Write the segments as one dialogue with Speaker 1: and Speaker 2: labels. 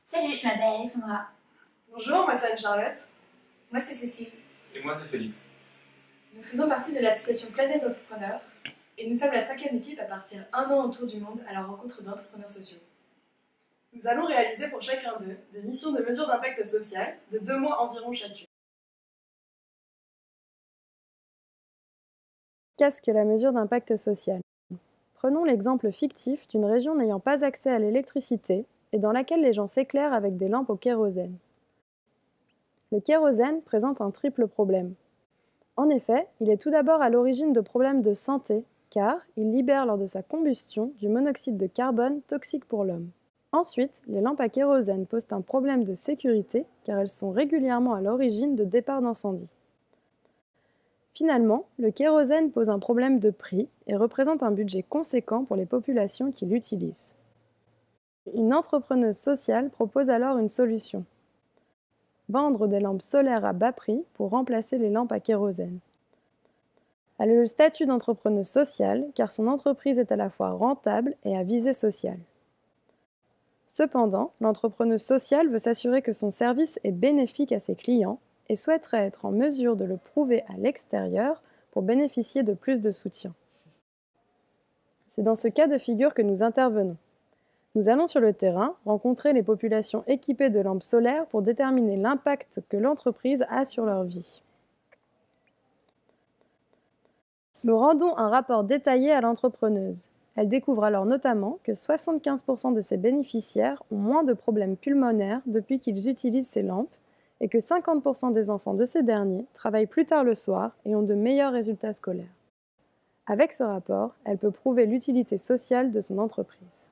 Speaker 1: Salut, je m'appelle Alexandra.
Speaker 2: Bonjour, moi c'est Anne-Charlotte.
Speaker 3: Moi c'est Cécile.
Speaker 4: Et moi c'est Félix.
Speaker 3: Nous faisons partie de l'association Planète d'entrepreneurs et nous sommes la 5e équipe à partir un an autour du monde à la rencontre d'entrepreneurs sociaux.
Speaker 2: Nous allons réaliser pour chacun d'eux des missions de mesure d'impact social de 2 mois environ chacune.
Speaker 5: Qu'est-ce que la mesure d'impact social? Prenons l'exemple fictif d'une région n'ayant pas accès à l'électricité et dans laquelle les gens s'éclairent avec des lampes au kérosène. Le kérosène présente un triple problème. En effet, il est tout d'abord à l'origine de problèmes de santé, car il libère lors de sa combustion du monoxyde de carbone toxique pour l'homme. Ensuite, les lampes à kérosène posent un problème de sécurité, car elles sont régulièrement à l'origine de départs d'incendie. Finalement, le kérosène pose un problème de prix et représente un budget conséquent pour les populations qui l'utilisent. Une entrepreneuse sociale propose alors une solution. Vendre des lampes solaires à bas prix pour remplacer les lampes à kérosène. Elle a le statut d'entrepreneuse sociale car son entreprise est à la fois rentable et à visée sociale. Cependant, l'entrepreneuse sociale veut s'assurer que son service est bénéfique à ses clients et souhaiterait être en mesure de le prouver à l'extérieur pour bénéficier de plus de soutien. C'est dans ce cas de figure que nous intervenons. Nous allons sur le terrain rencontrer les populations équipées de lampes solaires pour déterminer l'impact que l'entreprise a sur leur vie. Nous rendons un rapport détaillé à l'entrepreneuse. Elle découvre alors notamment que 75% de ses bénéficiaires ont moins de problèmes pulmonaires depuis qu'ils utilisent ces lampes et que 50% des enfants de ces derniers travaillent plus tard le soir et ont de meilleurs résultats scolaires. Avec ce rapport, elle peut prouver l'utilité sociale de son entreprise.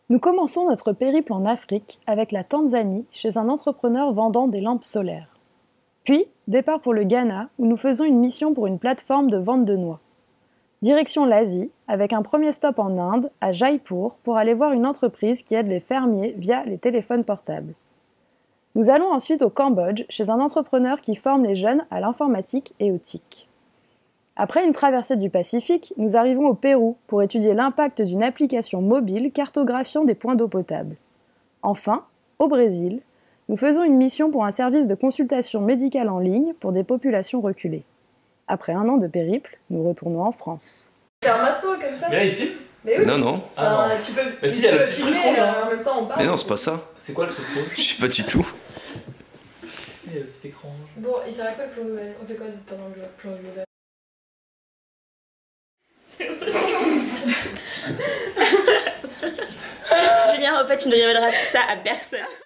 Speaker 6: Nous commençons notre périple en Afrique avec la Tanzanie chez un entrepreneur vendant des lampes solaires. Puis, départ pour le Ghana où nous faisons une mission pour une plateforme de vente de noix. Direction l'Asie, avec un premier stop en Inde, à Jaipur, pour aller voir une entreprise qui aide les fermiers via les téléphones portables. Nous allons ensuite au Cambodge, chez un entrepreneur qui forme les jeunes à l'informatique et aux TIC. Après une traversée du Pacifique, nous arrivons au Pérou pour étudier l'impact d'une application mobile cartographiant des points d'eau potable. Enfin, au Brésil, nous faisons une mission pour un service de consultation médicale en ligne pour des populations reculées. Après un an de périple, nous retournons en France.
Speaker 2: Faire maintenant comme ça.
Speaker 4: Mais il filme.
Speaker 2: Mais oui.
Speaker 7: Non.
Speaker 4: Ah non.
Speaker 2: Tu peux.
Speaker 4: Mais si, il y a le petit truc rouge, hein.
Speaker 2: En même temps, on parle.
Speaker 7: Mais non, c'est pas ça.
Speaker 4: C'est quoi le truc rouge?
Speaker 7: Je sais pas du tout.
Speaker 4: Il y a le petit écran rouge.
Speaker 3: Bon, il sert à quoi le plan global? On fait quoi pendant le plan global?
Speaker 1: Julien, en fait, tu ne révéleras tout ça à personne.